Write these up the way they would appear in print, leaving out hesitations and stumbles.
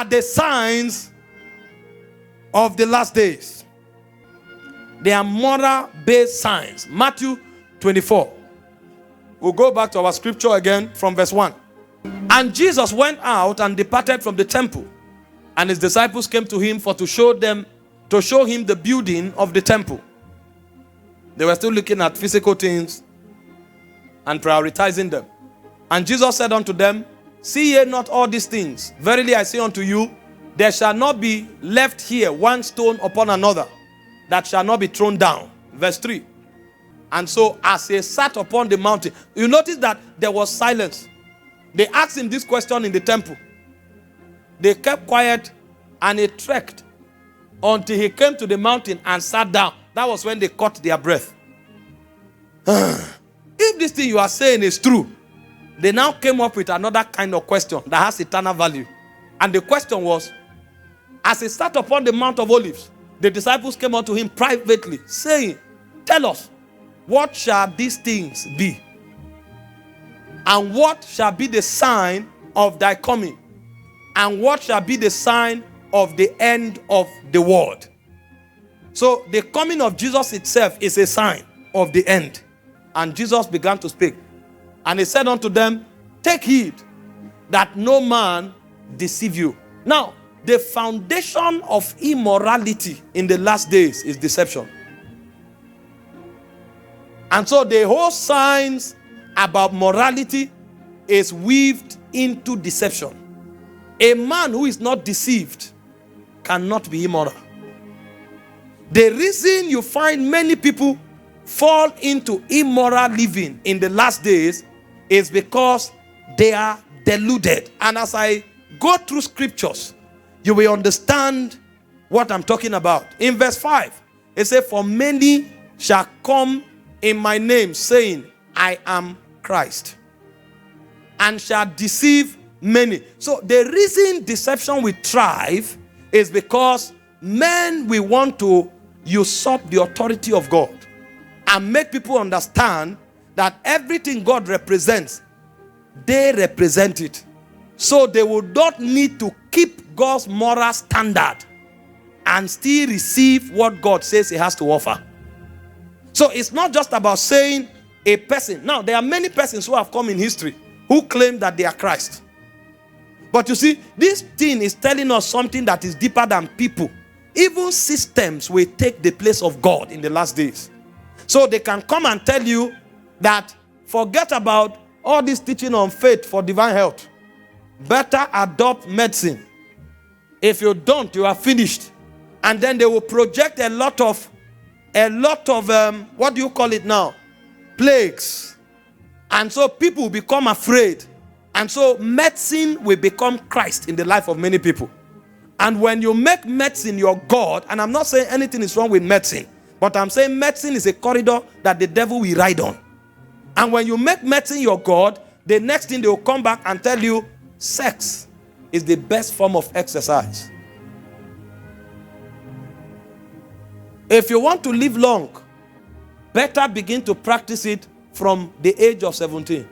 the signs of the last days. They are moral-based signs. Matthew 24. We'll go back to our scripture again from verse 1. And Jesus went out and departed from the temple, and his disciples came to him to show him the building of the temple. They were still looking at physical things and prioritizing them. And Jesus said unto them, see ye not all these things? Verily I say unto you, there shall not be left here one stone upon another that shall not be thrown down. Verse 3. And so as he sat upon the mountain, you notice that there was silence. They asked him this question in the temple. They kept quiet and he trekked until he came to the mountain and sat down. That was when they caught their breath. If this thing you are saying is true, they now came up with another kind of question that has eternal value. And the question was, as he sat upon the Mount of Olives, the disciples came unto him privately, saying, tell us, what shall these things be? And what shall be the sign of thy coming? And what shall be the sign of the end of the world? So the coming of Jesus itself is a sign of the end. And Jesus began to speak. And he said unto them, take heed that no man deceive you. Now, the foundation of immorality in the last days is deception. And so the whole science about morality is weaved into deception. A man who is not deceived cannot be immoral. The reason you find many people fall into immoral living in the last days is because they are deluded. And as I go through scriptures, you will understand what I'm talking about. In verse 5, it says, for many shall come in my name, saying, I am Christ, and shall deceive many. So the reason deception will thrive is because men will want to usurp the authority of God and make people understand that everything God represents, they represent it. So they will not need to keep God's moral standard and still receive what God says he has to offer. So it's not just about saying a person. Now, there are many persons who have come in history who claim that they are Christ. But you see, this thing is telling us something that is deeper than people. Even systems will take the place of God in the last days. So they can come and tell you that forget about all this teaching on faith for divine health. Better adopt medicine. If you don't, you are finished. And then they will project a lot of what do you call it now? Plagues. And so people will become afraid. And so medicine will become Christ in the life of many people. And when you make medicine your God, and I'm not saying anything is wrong with medicine, but I'm saying medicine is a corridor that the devil will ride on. And when you make medicine your God, the next thing they will come back and tell you, sex is the best form of exercise. If you want to live long, better begin to practice it from the age of 17.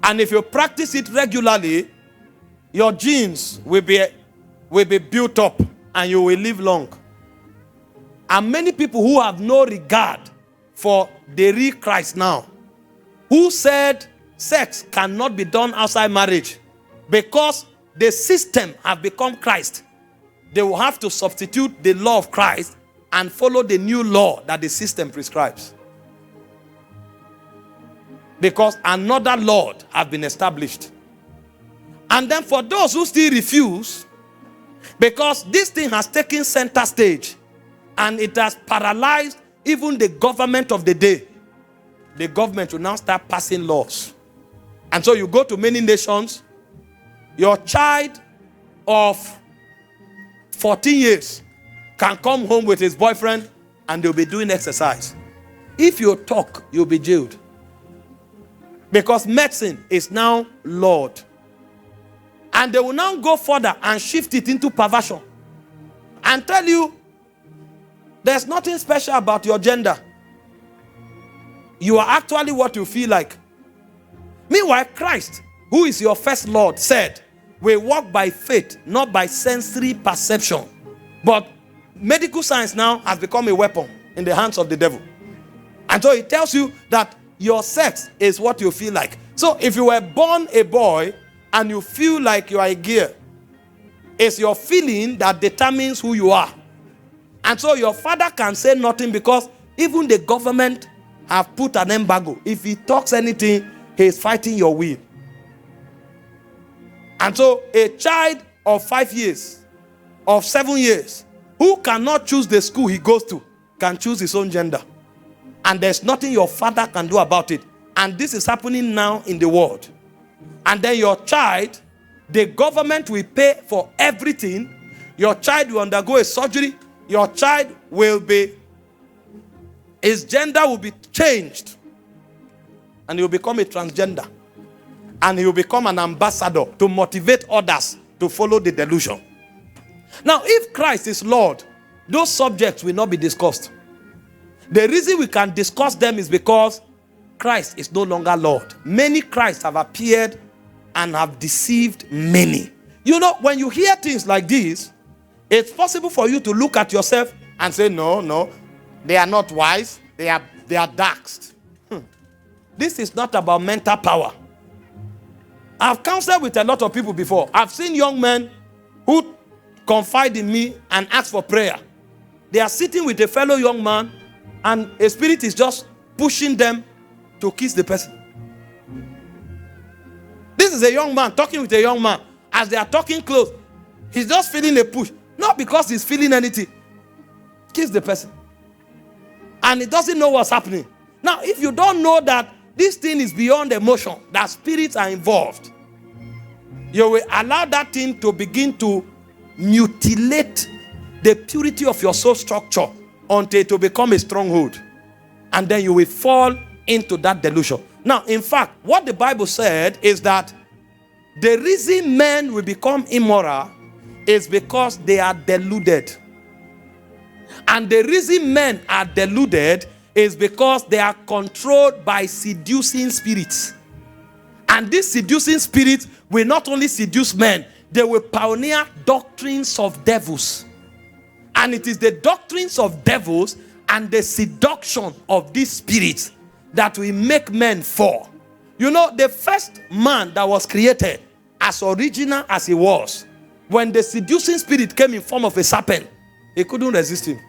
And if you practice it regularly, your genes will be built up and you will live long. And many people who have no regard for the real Christ now, who said sex cannot be done outside marriage because the system have become Christ, they will have to substitute the law of Christ and follow the new law that the system prescribes. Because another Lord has been established. And then for those who still refuse, because this thing has taken center stage and it has paralyzed even the government of the day, the government will now start passing laws. And so you go to many nations, your child of 14 years can come home with his boyfriend and they'll be doing exercise. If you talk, you'll be jailed. Because medicine is now Lord. And they will now go further and shift it into perversion. And tell you, there's nothing special about your gender. You are actually what you feel like. Meanwhile, Christ, who is your first Lord, said, we walk by faith, not by sensory perception. But medical science now has become a weapon in the hands of the devil. And so it tells you that your sex is what you feel like. So if you were born a boy and you feel like you are a girl, it's your feeling that determines who you are. And so your father can say nothing because even the government have put an embargo. If he talks anything, he is fighting your will. And so a child of 5 years, of 7 years, who cannot choose the school he goes to, can choose his own gender. And there's nothing your father can do about it. And this is happening now in the world. And then your child, the government will pay for everything. Your child will undergo a surgery. Your child will be, his gender will be changed. And he will become a transgender. And he will become an ambassador to motivate others to follow the delusion. Now, if Christ is Lord, those subjects will not be discussed. The reason we can discuss them is because Christ is no longer Lord. Many Christs have appeared and have deceived many. You know, when you hear things like this, it's possible for you to look at yourself and say, no, they are not wise. They are darks. This is not about mental power. I've counseled with a lot of people before. I've seen young men who confide in me and ask for prayer. They are sitting with a fellow young man and a spirit is just pushing them to kiss the person. This is a young man talking with a young man. As they are talking close, he's just feeling a push. Not because he's feeling anything. Kiss the person. And he doesn't know what's happening. Now, if you don't know that this thing is beyond emotion, that spirits are involved, you will allow that thing to begin to mutilate the purity of your soul structure until it will become a stronghold. And then you will fall into that delusion. Now, in fact, what the Bible said is that the reason men will become immoral is because they are deluded. And the reason men are deluded is because they are controlled by seducing spirits. And these seducing spirits will not only seduce men, they will pioneer doctrines of devils. And it is the doctrines of devils and the seduction of these spirits that will make men fall. You know, the first man that was created, as original as he was, when the seducing spirit came in form of a serpent, he couldn't resist him.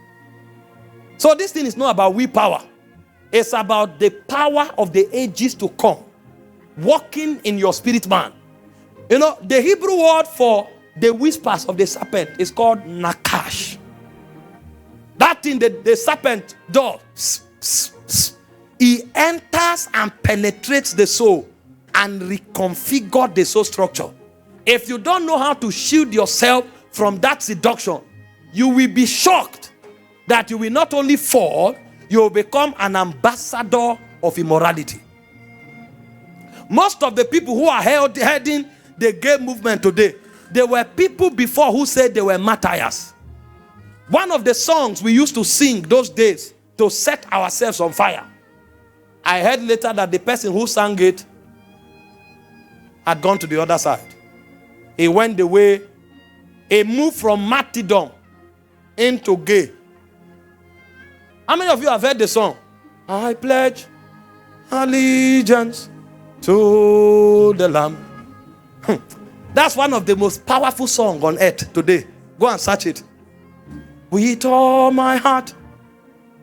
So this thing is not about willpower. It's about the power of the ages to come, walking in your spirit man. You know, the Hebrew word for the whispers of the serpent is called nakash. That thing the serpent does, he enters and penetrates the soul and reconfigures the soul structure. If you don't know how to shield yourself from that seduction, you will be shocked that you will not only fall, you will become an ambassador of immorality. Most of the people who are heading the gay movement today, they were people before who said they were martyrs. One of the songs we used to sing those days to set ourselves on fire, I heard later that the person who sang it had gone to the other side. He went the way, he moved from martyrdom into gay. How many of you have heard the song? I pledge allegiance to the Lamb. That's one of the most powerful songs on earth today. Go and search it. With all my heart,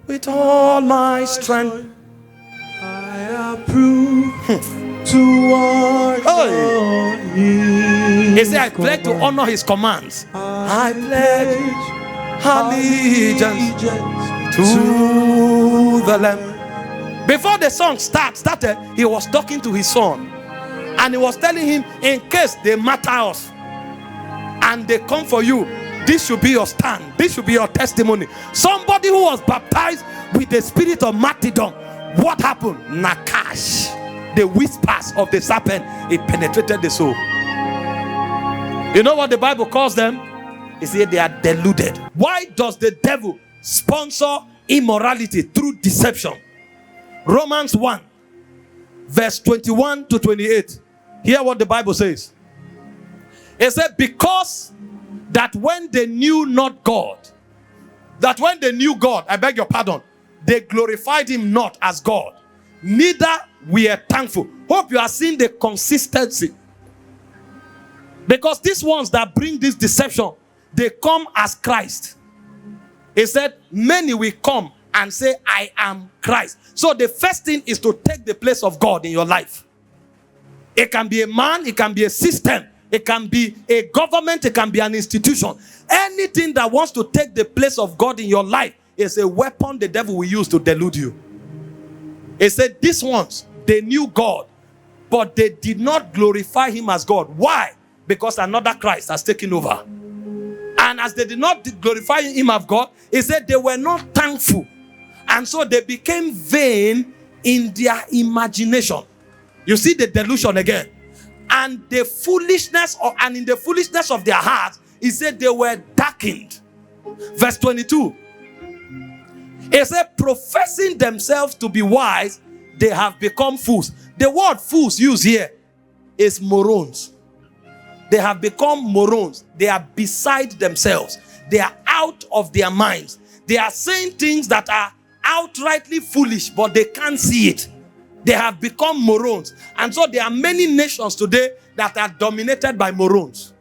with all my strength, I approve to honor His He said, I pledge to honor His commands. I pledge allegiance to the Lamb. Before the song started, he was talking to his son. And he was telling him, in case they matter us and they come for you, this should be your stand. This should be your testimony. Somebody who was baptized with the spirit of martyrdom. What happened? Nakash. The whispers of the serpent, it penetrated the soul. You know what the Bible calls them? It said they are deluded. Why does the devil sponsor immorality? Through deception. Romans 1 verse 21 to 28. Hear what the Bible says. He said, because that when they knew not God, that when they knew God, I beg your pardon, they glorified him not as God, neither were thankful. Hope you are seeing the consistency. Because these ones that bring this deception, they come as Christ. He said, many will come and say, I am Christ. So the first thing is to take the place of God in your life. It can be a man, it can be a system, it can be a government, it can be an institution. Anything that wants to take the place of God in your life is a weapon the devil will use to delude you. He said, these ones, they knew God, but they did not glorify him as God. Why? Because another Christ has taken over. And as they did not glorify him as God, he said they were not thankful. And so they became vain in their imagination. You see the delusion again. And the foolishness, and in the foolishness of their hearts, he said they were darkened. Verse 22. He said, professing themselves to be wise, they have become fools. The word fools used here is morons. They have become morons. They are beside themselves. They are out of their minds. They are saying things that are outrightly foolish, but they can't see it. They have become morons. And so there are many nations today that are dominated by morons.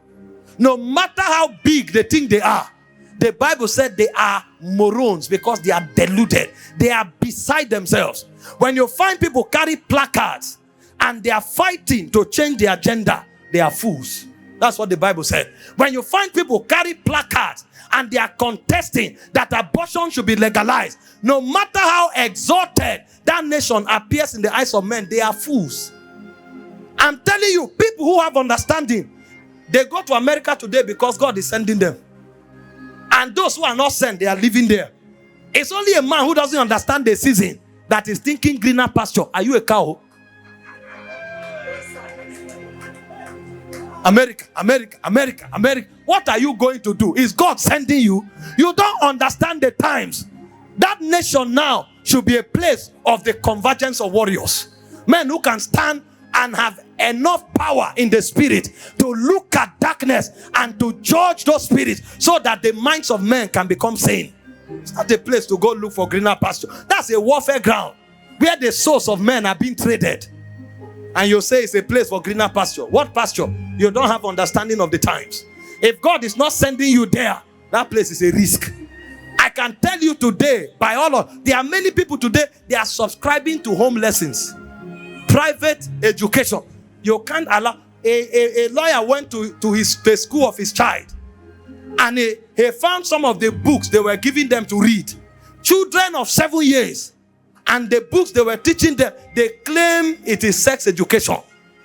No matter how big they think they are, the Bible said they are morons because they are deluded. They are beside themselves. When you find people carry placards and they are fighting to change the agenda, they are fools. That's what the Bible said. When you find people carry placards and they are contesting that abortion should be legalized, no matter how exalted that nation appears in the eyes of men, they are fools. I'm telling you, people who have understanding, they go to America today because God is sending them. And those who are not sent, they are living there. It's only a man who doesn't understand the season that is thinking greener pasture. Are you a cow? America, America, America, America. What are you going to do? Is God sending you? You don't understand the times. That nation now should be a place of the convergence of warriors. Men who can stand and have enough power in the spirit to look at darkness and to judge those spirits so that the minds of men can become sane. It's not a place to go look for greener pasture. That's a warfare ground where the souls of men are being traded. And you say it's a place for greener pasture. What pasture? You don't have understanding of the times. If God is not sending you there, that place is a risk. I can tell you today, by all of, there are many people today, they are subscribing to home lessons, private education. You can't allow. A lawyer went to the school of his child, and he found some of the books they were giving them to read. Children of 7 years. And the books they were teaching them, they claim it is sex education.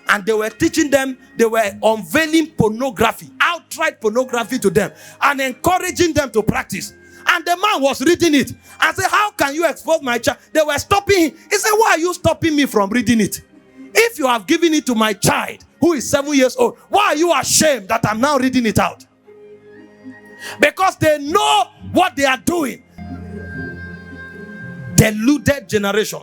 And they were teaching them, they were unveiling pornography, outright pornography to them, and encouraging them to practice. And the man was reading it and said, how can you expose my child? They were stopping him. He said, why are you stopping me from reading it? If you have given it to my child, who is 7 years old, why are you ashamed that I'm now reading it out? Because they know what they are doing. Deluded generation.